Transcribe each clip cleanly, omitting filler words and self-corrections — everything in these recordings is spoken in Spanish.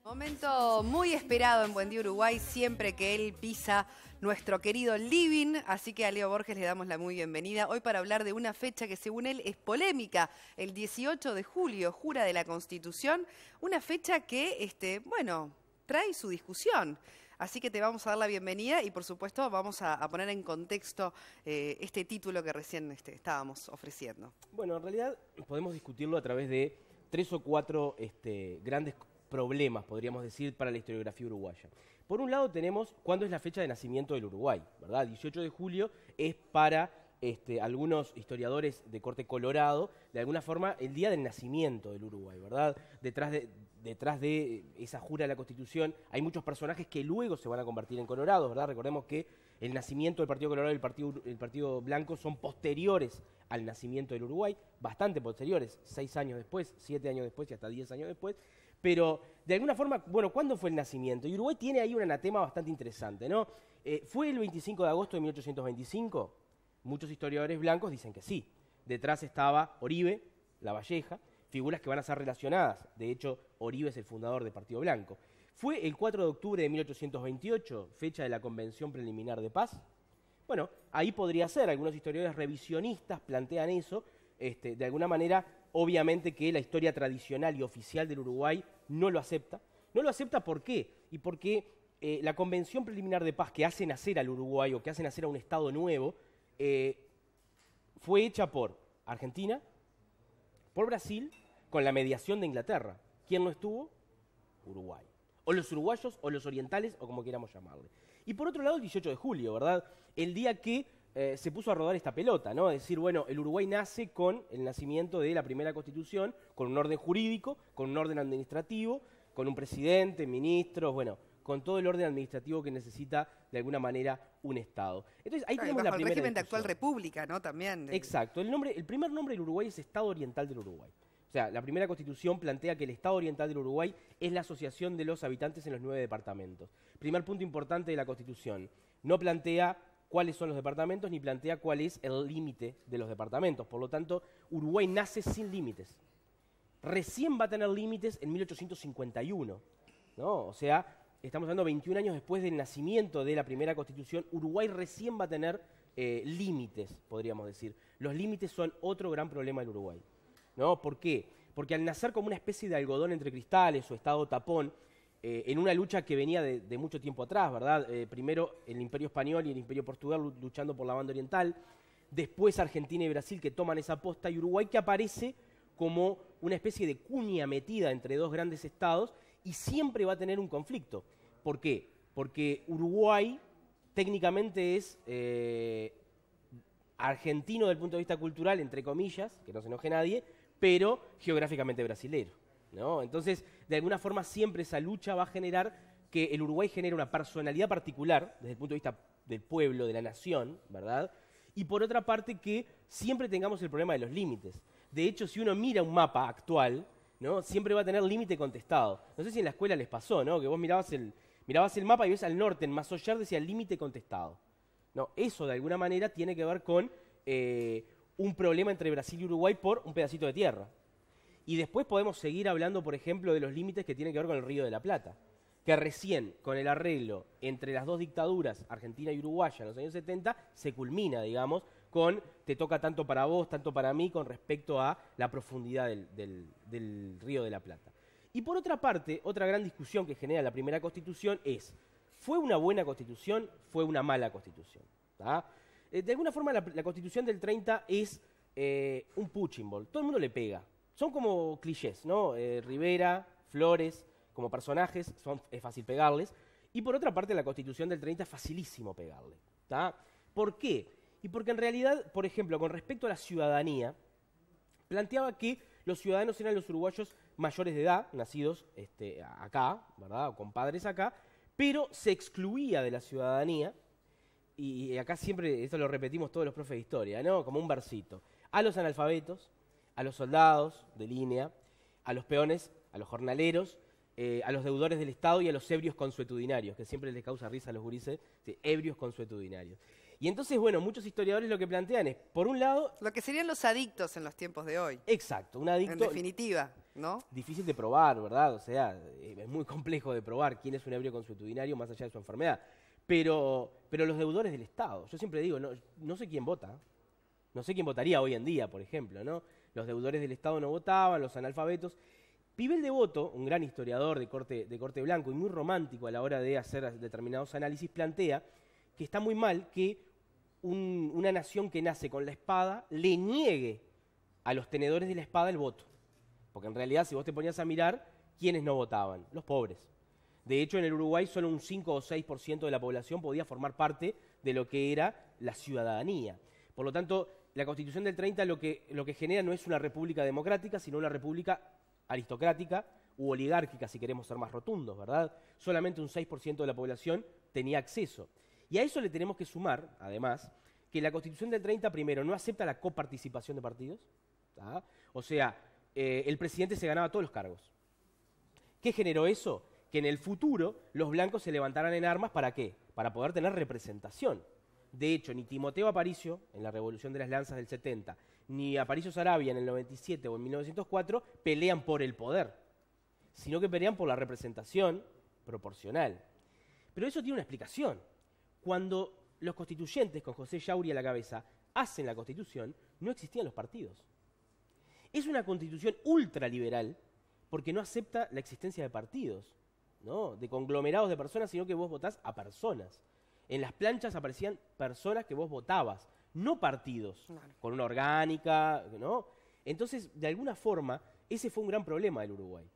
Momento muy esperado en Buen Día Uruguay, siempre que él pisa nuestro querido living, así que a Leo Borges le damos la muy bienvenida hoy para hablar de una fecha que según él es polémica, el 18 de julio, jura de la Constitución, una fecha que, trae su discusión. Así que te vamos a dar la bienvenida y por supuesto vamos a poner en contexto este título que recién estábamos ofreciendo. Bueno, en realidad podemos discutirlo a través de 3 o 4 grandes problemas, podríamos decir, para la historiografía uruguaya. Por un lado tenemos cuándo es la fecha de nacimiento del Uruguay, ¿verdad? 18 de julio es para algunos historiadores de corte colorado, de alguna forma, el día del nacimiento del Uruguay, ¿verdad? Detrás de esa jura de la Constitución hay muchos personajes que luego se van a convertir en colorados, ¿verdad? Recordemos que el nacimiento del Partido Colorado y el Partido Blanco son posteriores al nacimiento del Uruguay, bastante posteriores, 6 años después, 7 años después y hasta 10 años después. Pero, de alguna forma, bueno, ¿cuándo fue el nacimiento? Y Uruguay tiene ahí un anatema bastante interesante, ¿no? ¿Fue el 25 de agosto de 1825? Muchos historiadores blancos dicen que sí. Detrás estaba Oribe, Lavalleja, figuras que van a ser relacionadas. De hecho, Oribe es el fundador del Partido Blanco. ¿Fue el 4 de octubre de 1828, fecha de la Convención Preliminar de Paz? Bueno, ahí podría ser. Algunos historiadores revisionistas plantean eso. De alguna manera, obviamente que la historia tradicional y oficial del Uruguay no lo acepta. No lo acepta ¿por qué? Y porque la Convención Preliminar de Paz que hace nacer al Uruguay o que hace nacer a un Estado nuevo fue hecha por Argentina, por Brasil, con la mediación de Inglaterra. ¿Quién no estuvo? Uruguay. O los uruguayos, o los orientales, o como queramos llamarle. Y por otro lado, el 18 de julio, ¿verdad? El día que se puso a rodar esta pelota, ¿no? Es decir, bueno, el Uruguay nace con el nacimiento de la primera Constitución, con un orden jurídico, con un orden administrativo, con un presidente, ministros, bueno, con todo el orden administrativo que necesita, de alguna manera, un Estado. Entonces, ahí tenemos la primera el régimen de discusión. actual república, ¿no? También. Exacto. El primer nombre del Uruguay es Estado Oriental del Uruguay. O sea, la primera Constitución plantea que el Estado Oriental del Uruguay es la asociación de los habitantes en los 9 departamentos. Primer punto importante de la Constitución. No plantea cuáles son los departamentos ni plantea cuál es el límite de los departamentos. Por lo tanto, Uruguay nace sin límites. Recién va a tener límites en 1851, ¿no? O sea, estamos hablando 21 años después del nacimiento de la primera Constitución, Uruguay recién va a tener límites, podríamos decir. Los límites son otro gran problema del Uruguay, ¿no? ¿Por qué? Porque al nacer como una especie de algodón entre cristales o estado tapón, en una lucha que venía de mucho tiempo atrás, ¿verdad? Primero el Imperio Español y el Imperio Portugués luchando por la banda oriental, después Argentina y Brasil que toman esa posta y Uruguay que aparece como una especie de cuña metida entre dos grandes estados y siempre va a tener un conflicto. ¿Por qué? Porque Uruguay técnicamente es argentino desde el punto de vista cultural, entre comillas, que no se enoje nadie, pero geográficamente brasilero, ¿no? Entonces, de alguna forma siempre esa lucha va a generar que el Uruguay genere una personalidad particular desde el punto de vista del pueblo, de la nación, ¿verdad? Y por otra parte que siempre tengamos el problema de los límites. De hecho, si uno mira un mapa actual, ¿no? Siempre va a tener límite contestado. No sé si en la escuela les pasó, ¿no? Que vos mirabas el mapa y ves al norte, en Massollar decía límite contestado. No, eso de alguna manera tiene que ver con un problema entre Brasil y Uruguay por un pedacito de tierra. Y después podemos seguir hablando, por ejemplo, de los límites que tienen que ver con el Río de la Plata, que recién, con el arreglo entre las dos dictaduras, argentina y uruguaya, en los años 70, se culmina, digamos, con te toca tanto para vos, tanto para mí, con respecto a la profundidad del Río de la Plata. Y por otra parte, otra gran discusión que genera la primera Constitución es, ¿fue una buena Constitución? ¿Fue una mala Constitución? ¿Tá? De alguna forma la Constitución del 30 es un punching ball, todo el mundo le pega. Son como clichés, ¿no? Rivera, Flores, como personajes, es fácil pegarles. Y por otra parte, la Constitución del 30 es facilísimo pegarle. ¿Tá? ¿Por qué? Y porque en realidad, por ejemplo, con respecto a la ciudadanía, planteaba que los ciudadanos eran los uruguayos mayores de edad, nacidos acá, ¿verdad? O con padres acá, pero se excluía de la ciudadanía, y acá siempre, esto lo repetimos todos los profes de historia, ¿no? Como un versito, a los analfabetos, a los soldados de línea, a los peones, a los jornaleros, a los deudores del Estado y a los ebrios consuetudinarios, que siempre les causa risa a los gurises, ¿sí? Ebrios consuetudinarios. Y entonces, bueno, muchos historiadores lo que plantean es, por un lado... Lo que serían los adictos en los tiempos de hoy. Exacto, un adicto... En definitiva, ¿no? Difícil de probar, ¿verdad? O sea, es muy complejo de probar quién es un ebrio consuetudinario más allá de su enfermedad. Pero los deudores del Estado, yo siempre digo, no sé quién vota, no sé quién votaría hoy en día, por ejemplo, ¿no? Los deudores del Estado no votaban, los analfabetos. Pivel Devoto, un gran historiador de corte blanco y muy romántico a la hora de hacer determinados análisis, plantea que está muy mal que una nación que nace con la espada le niegue a los tenedores de la espada el voto. Porque en realidad, si vos te ponías a mirar, ¿quiénes no votaban? Los pobres. De hecho, en el Uruguay solo un 5 o 6% de la población podía formar parte de lo que era la ciudadanía. Por lo tanto, la Constitución del 30 lo que genera no es una república democrática, sino una república aristocrática u oligárquica, si queremos ser más rotundos, ¿verdad? Solamente un 6% de la población tenía acceso. Y a eso le tenemos que sumar, además, que la Constitución del 30, primero, no acepta la coparticipación de partidos, ¿tá? O sea, el presidente se ganaba todos los cargos. ¿Qué generó eso? Que en el futuro los blancos se levantaran en armas, ¿para qué? Para poder tener representación. De hecho, ni Timoteo Aparicio, en la Revolución de las Lanzas del 70, ni Aparicio Saravia en el 97 o en 1904, pelean por el poder, sino que pelean por la representación proporcional. Pero eso tiene una explicación. Cuando los constituyentes, con José Yauri a la cabeza, hacen la Constitución, no existían los partidos. Es una Constitución ultraliberal porque no acepta la existencia de partidos, ¿no? De conglomerados de personas, sino que vos votás a personas. En las planchas aparecían personas que vos votabas, no partidos, claro, con una orgánica, ¿no? Entonces, de alguna forma, ese fue un gran problema del Uruguay.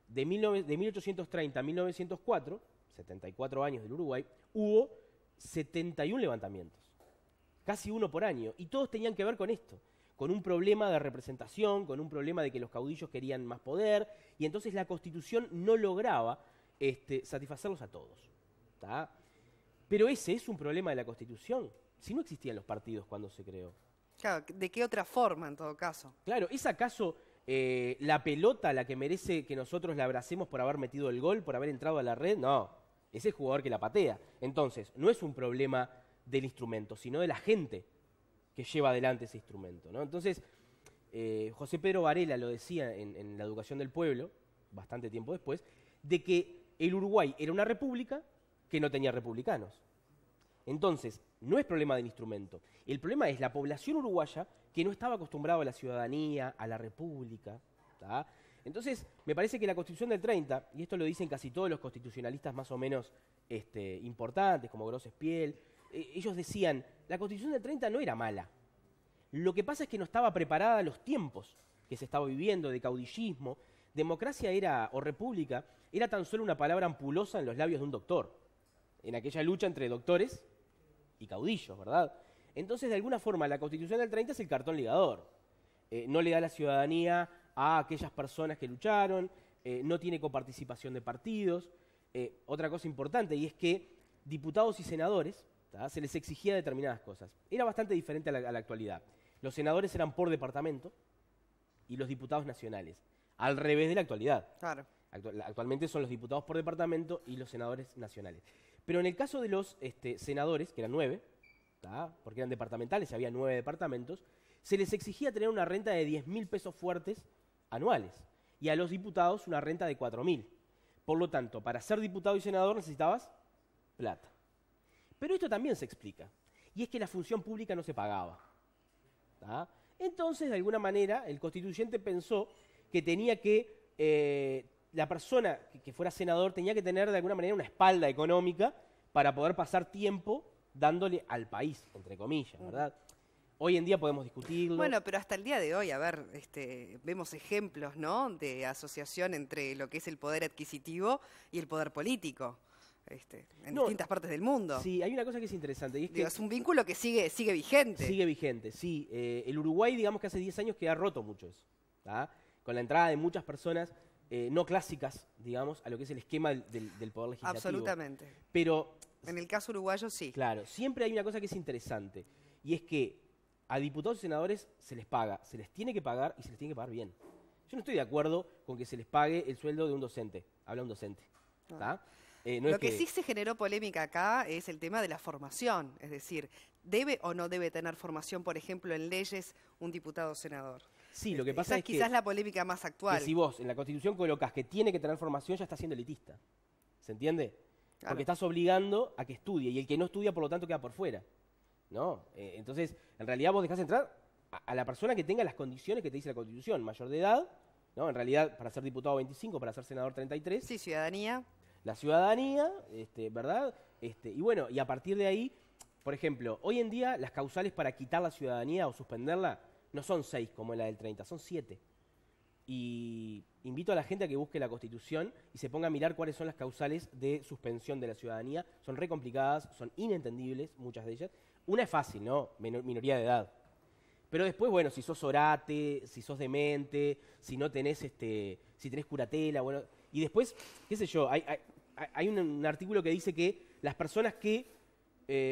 De 1830 a 1904, 74 años del Uruguay, hubo 71 levantamientos, casi uno por año, y todos tenían que ver con esto, con un problema de representación, con un problema de que los caudillos querían más poder, y entonces la Constitución no lograba satisfacerlos a todos, ¿tá? Pero ese es un problema de la Constitución, si no existían los partidos cuando se creó. Claro, ¿de qué otra forma en todo caso? Claro, ¿es acaso la pelota la que merece que nosotros la abracemos por haber metido el gol, por haber entrado a la red? No, es el jugador que la patea. Entonces, no es un problema del instrumento, sino de la gente que lleva adelante ese instrumento, ¿no? Entonces, José Pedro Varela lo decía en La Educación del Pueblo, bastante tiempo después, de que el Uruguay era una república que no tenía republicanos. Entonces, no es problema del instrumento. El problema es la población uruguaya que no estaba acostumbrada a la ciudadanía, a la república, ¿tá? Entonces, me parece que la Constitución del 30, y esto lo dicen casi todos los constitucionalistas más o menos importantes, como Gros Espiel, ellos decían, la Constitución del 30 no era mala. Lo que pasa es que no estaba preparada a los tiempos que se estaba viviendo de caudillismo. Democracia o república era tan solo una palabra ampulosa en los labios de un doctor, en aquella lucha entre doctores y caudillos, ¿verdad? Entonces, de alguna forma, la Constitución del 30 es el cartón ligador. No le da la ciudadanía a aquellas personas que lucharon, no tiene coparticipación de partidos. Otra cosa importante, y es que diputados y senadores, ¿tá?, se les exigía determinadas cosas. Era bastante diferente a la actualidad. Los senadores eran por departamento y los diputados nacionales, al revés de la actualidad. Claro. Actualmente son los diputados por departamento y los senadores nacionales. Pero en el caso de los senadores, que eran 9, ¿tá?, porque eran departamentales y había 9 departamentos, se les exigía tener una renta de 10.000 pesos fuertes anuales y a los diputados una renta de 4.000. Por lo tanto, para ser diputado y senador necesitabas plata. Pero esto también se explica, y es que la función pública no se pagaba, ¿tá? Entonces, de alguna manera, el constituyente pensó que tenía que la persona que fuera senador tenía que tener de alguna manera una espalda económica para poder pasar tiempo dándole al país, entre comillas, ¿verdad? Hoy en día podemos discutirlo. Bueno, pero hasta el día de hoy, a ver, vemos ejemplos, ¿no?, de asociación entre lo que es el poder adquisitivo y el poder político, en distintas partes del mundo. Sí, hay una cosa que es interesante. Y es, que es un vínculo que sigue vigente. Sigue vigente, sí. El Uruguay, digamos que hace 10 años que ha roto mucho eso, ¿tá?, con la entrada de muchas personas no clásicas, digamos, a lo que es el esquema del poder legislativo. Absolutamente. Pero en el caso uruguayo, sí. Claro, siempre hay una cosa que es interesante, y es que a diputados y senadores se les paga, se les tiene que pagar y se les tiene que pagar bien. Yo no estoy de acuerdo con que se les pague el sueldo de un docente, habla un docente, ¿tá? Lo que sí se generó polémica acá es el tema de la formación, es decir, ¿debe o no debe tener formación, por ejemplo, en leyes un diputado o senador? Sí, lo que Esa pasa es es quizás la polémica más actual. que si vos en la Constitución colocas que tiene que tener formación, ya está siendo elitista. ¿Se entiende? Claro. Porque estás obligando a que estudie, y el que no estudia, por lo tanto, queda por fuera. ¿No? Entonces, en realidad vos dejás entrar a la persona que tenga las condiciones que te dice la Constitución, mayor de edad, ¿no? En realidad, para ser diputado 25, para ser senador 33. Sí, ciudadanía. La ciudadanía, ¿verdad? Y bueno, y a partir de ahí, por ejemplo, hoy en día las causales para quitar la ciudadanía o suspenderla no son 6 como en la del 30, son 7. Y invito a la gente a que busque la Constitución y se ponga a mirar cuáles son las causales de suspensión de la ciudadanía. Son re complicadas, son inentendibles, muchas de ellas. Una es fácil, ¿no? Minoría de edad. Pero después, bueno, si sos orate, si sos demente, si no tenés, si tenés curatela, bueno. Y después, qué sé yo, hay un artículo que dice que las personas que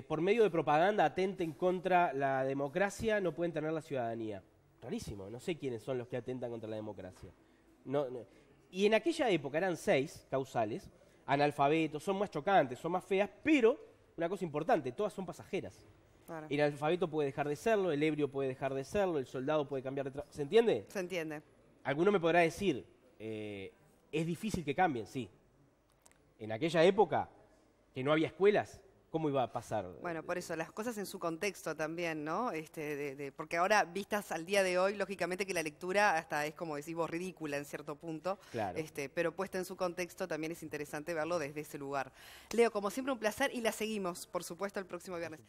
por medio de propaganda atenten contra la democracia no pueden tener la ciudadanía. Rarísimo, no sé quiénes son los que atentan contra la democracia. No. Y en aquella época eran 6 causales, analfabetos, son más chocantes, son más feas, pero, una cosa importante, todas son pasajeras. Claro. El analfabeto puede dejar de serlo, el ebrio puede dejar de serlo, el soldado puede cambiar de trabajo. ¿Se entiende? Se entiende. Alguno me podrá decir, es difícil que cambien, sí. En aquella época, que no había escuelas, ¿cómo iba a pasar? Bueno, por eso, las cosas en su contexto también, ¿no? Porque ahora, vistas al día de hoy, lógicamente que la lectura hasta es, como decís vos, ridícula en cierto punto. Claro. Pero puesta en su contexto también es interesante verlo desde ese lugar. Leo, como siempre, un placer y la seguimos, por supuesto, el próximo viernes.